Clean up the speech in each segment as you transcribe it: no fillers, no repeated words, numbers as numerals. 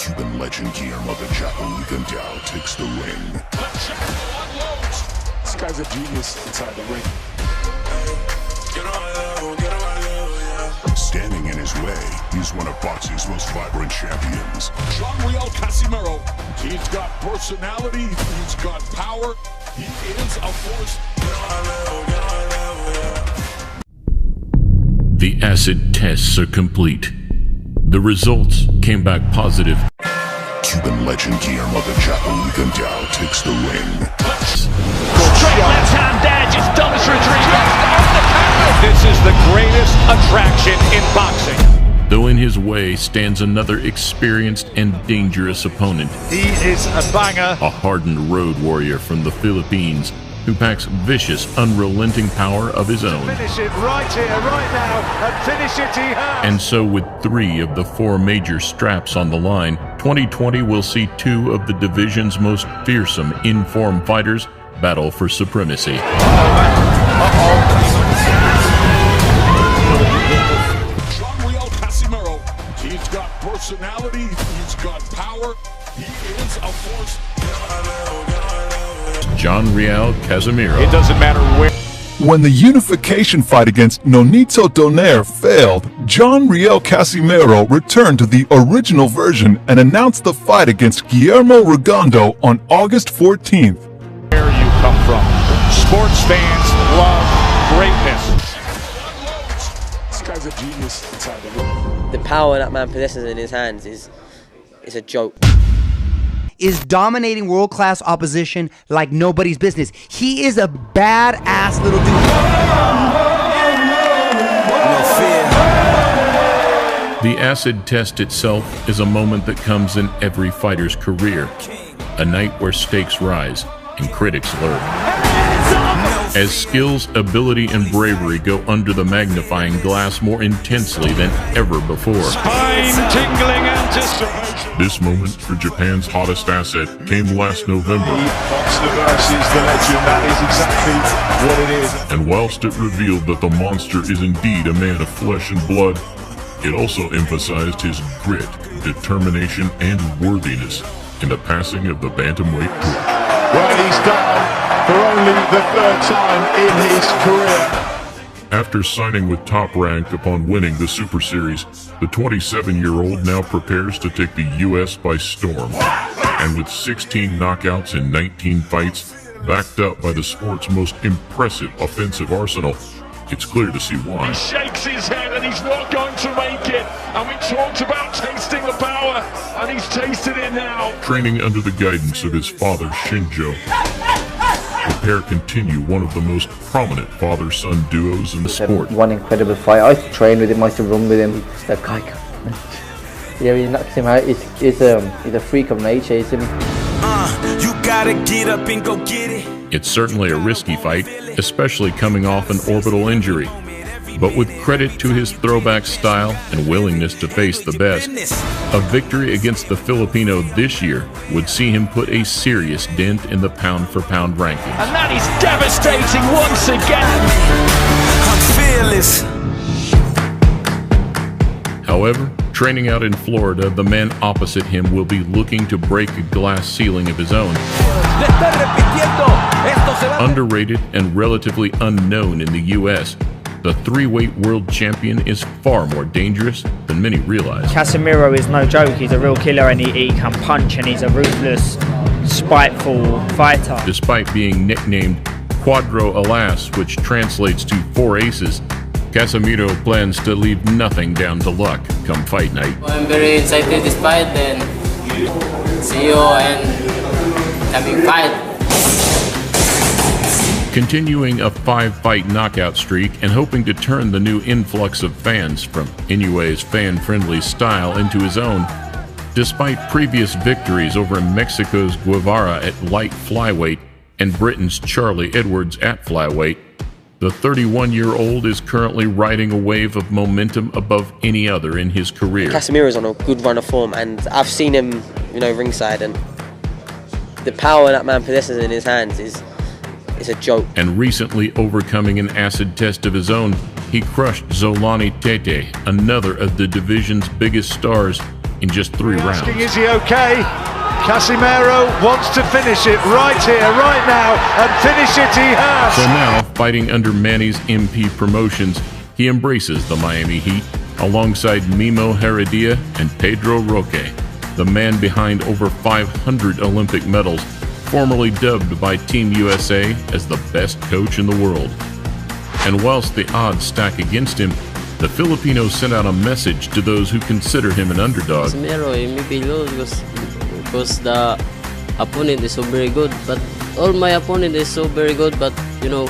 Cuban legend Guillermo Rigondeaux takes the ring. This guy's a genius inside the ring. Standing in his way, he's one of boxing's most vibrant champions. JOHNRIEL Casimero. He's got personality, he's got power, he is a force. The acid tests are complete. The results came back positive. Cuban legend Guillermo Rigondeaux takes the ring. Straight left hand there, just dumps retreat. Off the canvas. This is the greatest attraction in boxing. Though in his way stands another experienced and dangerous opponent. He is a banger. A hardened road warrior from the Philippines who packs vicious, unrelenting power of his own. Finish it right here, right now, and finish it he has. And so with 3 of the 4 major straps on the line, 2020 will see 2 of the division's most fearsome, in-form fighters battle for supremacy. JOHNRIEL Casimero. He's got personality, he's got power, he is a force. JOHNRIEL Casimero. It doesn't matter where. When the unification fight against NONITO DONAIRE failed, JOHNRIEL Casimero returned to the original version and announced the fight against Guillermo Rigondeaux on August 14th. Where you come from. Sports fans love greatness. This guy's a genius inside the ring. The power that man possesses in his hands is a joke. Is dominating world-class opposition like nobody's business. He is a badass little dude. The acid test itself is a moment that comes in every fighter's career. A night where stakes rise and critics lurk. As skills, ability, and bravery go under the magnifying glass more intensely than ever before. Spine-tingling anticipation. This moment for Japan's hottest asset came last November. Monster versus the legend, that is exactly what it is. And whilst it revealed that the monster is indeed a man of flesh and blood, it also emphasized his grit, determination, and worthiness in the passing of the bantamweight torch. Well, he's done for only the 3rd time in his career. After signing with Top Rank upon winning the Super Series, the 27-year-old now prepares to take the U.S. by storm. And with 16 knockouts in 19 fights, backed up by the sport's most impressive offensive arsenal, it's clear to see why. He shakes his head and he's not going to make it. And we talked about tasting the power, and he's tasted it now. Training under the guidance of his father, Shinjo, the pair continue one of the most prominent father-son duos in the sport. One incredible fight. I used to train with him, I used to run with him. That guy, yeah, he knocks him out. He's a freak of nature. He's him. You gotta get up and go get it. It's certainly a risky fight, especially coming off an orbital injury. But with credit to his throwback style and willingness to face the best, a victory against the Filipino this year would see him put a serious dent in the pound-for-pound rankings. And that is devastating once again. I'm fearless. However, training out in Florida, the man opposite him will be looking to break a glass ceiling of his own. Underrated and relatively unknown in the U.S., the 3-weight world champion is far more dangerous than many realize. Casimero is no joke. He's a real killer, and he can punch, and he's a ruthless, spiteful fighter. Despite being nicknamed Cuatro Alas, which translates to 4 aces, Casimero plans to leave nothing down to luck come fight night. I'm very excited this fight, and see you and coming fight. Continuing a 5-fight knockout streak and hoping to turn the new influx of fans from INOUE's fan-friendly style into his own, despite previous victories over Mexico's Guevara at light flyweight and Britain's Charlie Edwards at flyweight, the 31-year-old is currently riding a wave of momentum above any other in his career. Casimiro's on a good run of form, and I've seen him, ringside, and the power that man possesses in his hands is a joke. And recently overcoming an acid test of his own, he crushed Zolani Tete, another of the division's biggest stars, in just 3 rounds. Is he okay? Casimero wants to finish it right here, right now, and finish it he has. So now, fighting under Manny's MP Promotions, he embraces the Miami Heat alongside Mimo Heredia and Pedro Roque, the man behind over 500 Olympic medals, formerly dubbed by Team USA as the best coach in the world. And whilst the odds stack against him, the Filipino sent out a message to those who consider him an underdog. Casimero, he may be low because the opponent is so very good, but all my opponent is so very good, but you know,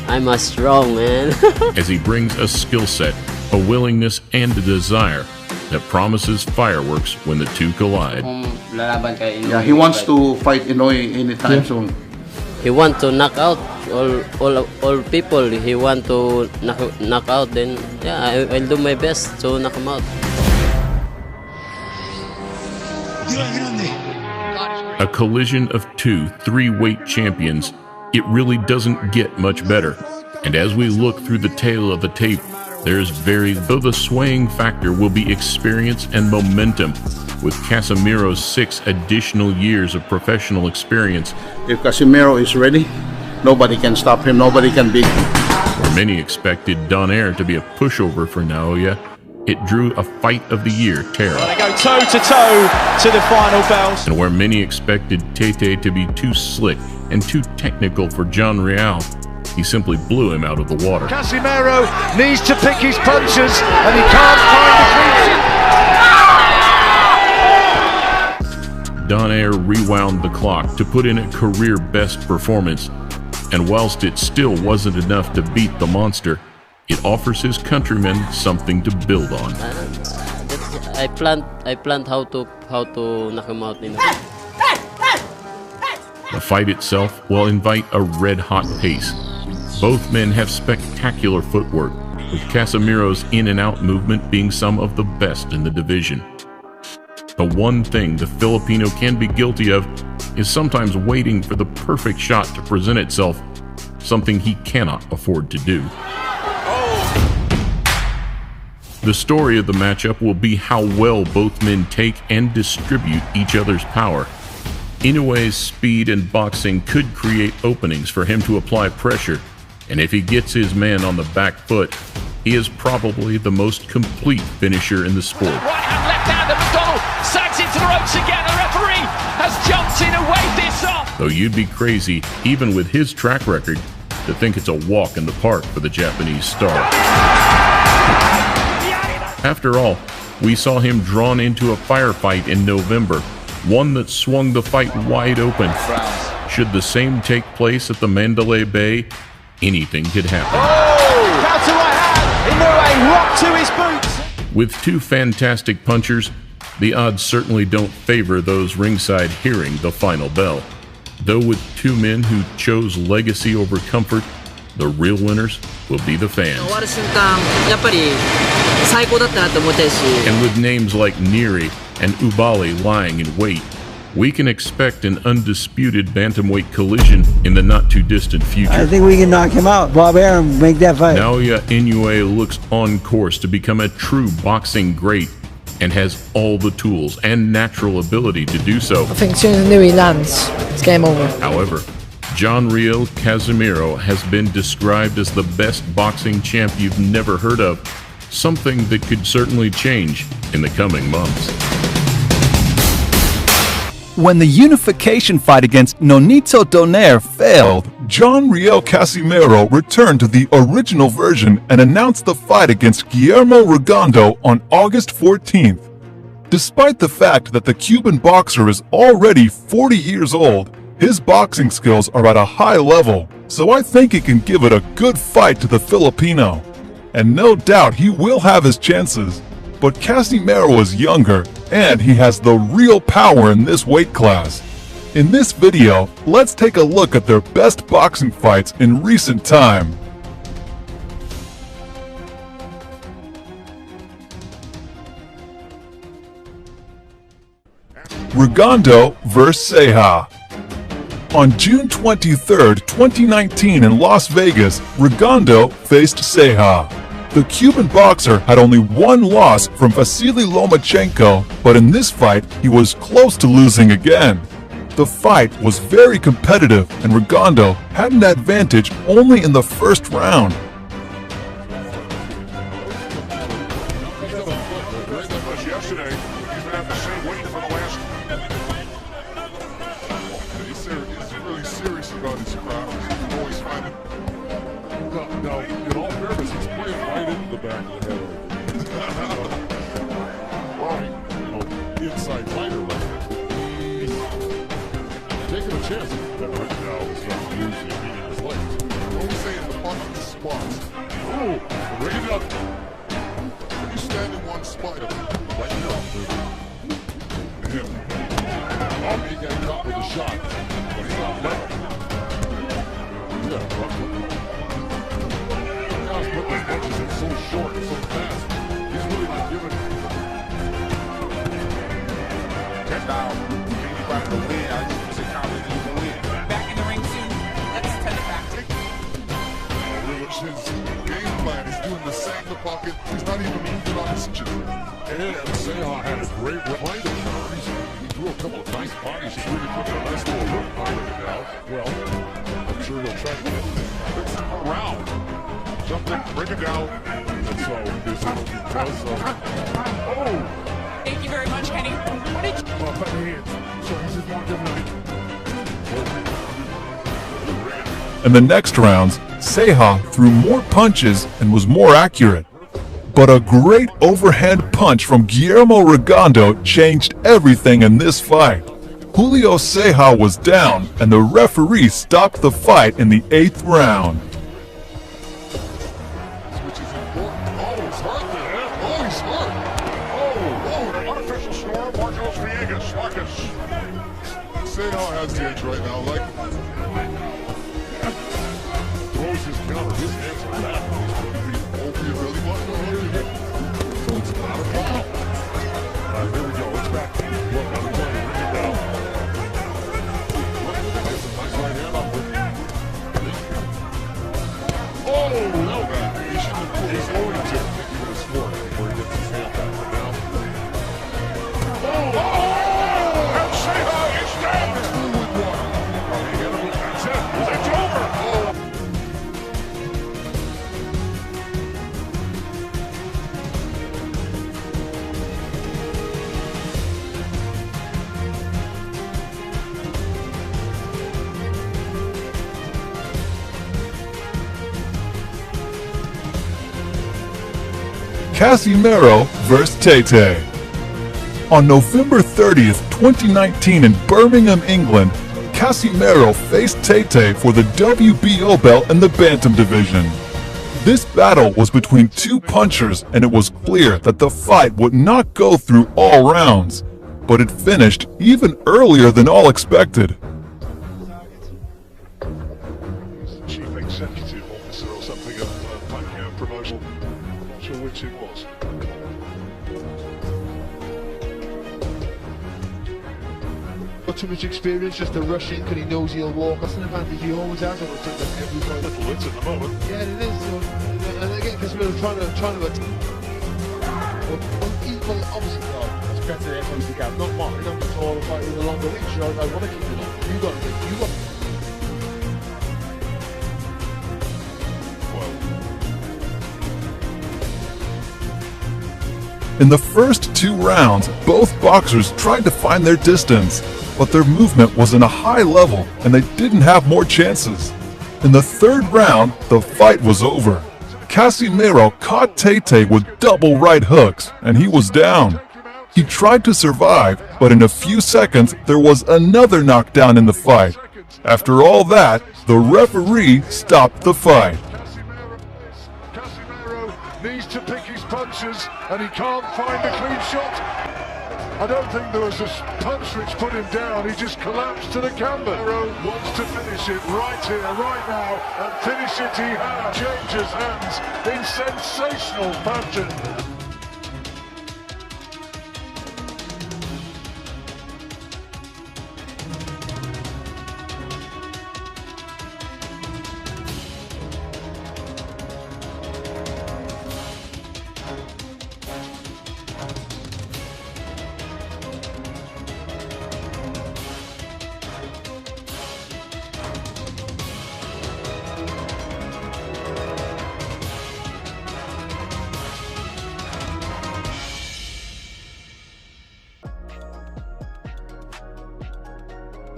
I'm a strong man. As he brings a skill set, a willingness, and a desire that promises fireworks when the two collide. Yeah, he wants to fight Inoue anytime soon. He want to knock out all people. He want to knock out. Then yeah, I'll do my best to knock him out. A collision of 2 3-weight champions, it really doesn't get much better. And as we look through the tail of the tape, though the swaying factor will be experience and momentum, with Casimero's 6 additional years of professional experience. If Casimero is ready, nobody can stop him, nobody can beat him. Where many expected DONAIRE to be a pushover for NONITO, it drew a Fight of the Year tear. They go toe-to-toe to the final bell. And where many expected Tete to be too slick and too technical for JOHNRIEL, he simply blew him out of the water. Casimero needs to pick his punches, and he can't find the clinch. DONAIRE rewound the clock to put in a career-best performance, and whilst it still wasn't enough to beat the monster, it offers his countrymen something to build on. I planned how to knock him out. The fight itself will invite a red-hot pace. Both men have spectacular footwork, with Casimero's in-and-out movement being some of the best in the division. The one thing the Filipino can be guilty of is sometimes waiting for the perfect shot to present itself, something he cannot afford to do. The story of the matchup will be how well both men take and distribute each other's power. Inoue's speed and boxing could create openings for him to apply pressure, and if he gets his man on the back foot, he is probably the most complete finisher in the sport. Right hand, left hand, and McDonald sags into the ropes again. The referee has jumped in and waved this off. Though you'd be crazy, even with his track record, to think it's a walk in the park for the Japanese star. After all, we saw him drawn into a firefight in November, one that swung the fight wide open. Should the same take place at the Mandalay Bay, anything could happen. Counter right hand, Inoue rock to his boots. With 2 fantastic punchers, the odds certainly don't favor those ringside hearing the final bell. Though with 2 men who chose legacy over comfort, the real winners will be the fans. And with names like Neri and Ubali lying in wait, we can expect an undisputed bantamweight collision in the not-too-distant future. I think we can knock him out. Bob Arum, make that fight. Naoya Inoue looks on course to become a true boxing great and has all the tools and natural ability to do so. I think as soon as INOUE lands, it's game over. However, JOHNRIEL Casimero has been described as the best boxing champ you've never heard of, something that could certainly change in the coming months. When the unification fight against NONITO DONAIRE failed, JOHNRIEL Casimero returned to the original version and announced the fight against Guillermo Rigondeaux on August 14th. Despite the fact that the Cuban boxer is already 40 years old, his boxing skills are at a high level, so I think he can give it a good fight to the Filipino. And no doubt he will have his chances. But Casimero is younger, and he has the real power in this weight class. In this video, let's take a look at their best boxing fights in recent time. Rigondeaux vs. Ceja. On June 23, 2019 in Las Vegas, Rigondeaux faced Ceja. The Cuban boxer had only one loss from Vasily Lomachenko, but in this fight, he was close to losing again. The fight was very competitive, and Rigondeaux had an advantage only in the first round. Yesterday, he's been at the same weight for the last. He's really serious about his craft. He's always finding. Now, in all fairness, he's playing right into the back of the head. Well, inside fighter right there. He's taking a chance that right now is not losing in his legs. What we say in the pocket spots. Oh, bring it up. You stand in one spot. Right now. Him. Oh, he got caught with a shot. But he's not left. Yeah, roughly. Guys put those punches in so short and so fast. He's really not giving it. 10 down. Anybody to win. I just say confident you can win. Back in the ring soon. Let's turn it back. His game plan is doing the same in the pocket. He's not even moving on his chin. And Seha had a great behind him. He threw a couple of nice bodies. He's really putting a nice little hook behind him now. Well, I'm sure he'll try to fix him around. Something, bring it down. And so there's because of. Oh! Thank you very much, Kenny. What did you? Well, put your hands. So this is more different. In the next rounds, Seha threw more punches and was more accurate. But a great overhand punch from Guillermo Rigondeaux changed everything in this fight. Julio Seha was down, and the referee stopped the fight in the 8th round. Which is important. Oh, it's hurt there. Oh, he's hurt. Oh, unofficial score, Marcos Villegas. Marcos. Seha has the edge right now. Like, throws his counter. His hands are back. Oh, he really wants to hurt him. So it's not a foul. All right, here we go. It's back. Look, I'm trying to bring it down. Look, there's a nice right hand up with. Oh, no, man. He should have pulled his own into it. He would have scored before he gets his hand back. But now. Oh! And Seha is down. 2-1. He hit him with that's it. It's over. Oh. Casimero vs. Tate. On November 30th, 2019 in Birmingham, England, Casimero faced Tate for the WBO belt in the Bantam division. This battle was between two punchers, and it was clear that the fight would not go through all rounds, but it finished even earlier than all expected. Chief Executive Officer or something of Bantam Promotion. Not sure which it was. Got too much experience just to rush in because he knows he'll walk. That's an advantage he always has. Little hits at the moment. Yeah, it is. So, and again, Casimero trying to well, obviously, that's better than everyone you can. Not mine. I'm tall and fight with a longer reach. I want to keep it on. You got to. In the first 2 rounds, both boxers tried to find their distance, but their movement was in a high level and they didn't have more chances. In the 3rd round, the fight was over. Casimero caught Tate with double right hooks and he was down. He tried to survive, but in a few seconds there was another knockdown in the fight. After all that, the referee stopped the fight. Casimero needs to pick his punches and he can't find a clean shot. I don't think there was a punch which put him down. He just collapsed to the canvas. Casimero wants to finish it right here, right now, and finish it he has. Changes hands in sensational fashion.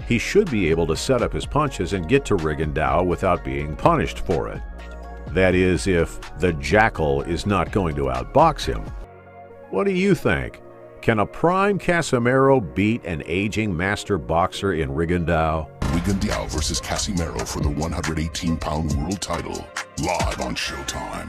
he should be able to set up his punches and get to Rigondeaux without being punished for it. That is, if the Jackal is not going to outbox him. What do you think? Can a prime Casimero beat an aging master boxer in Rigondeaux? Rigondeaux versus Casimero for the 118-pound world title, live on Showtime.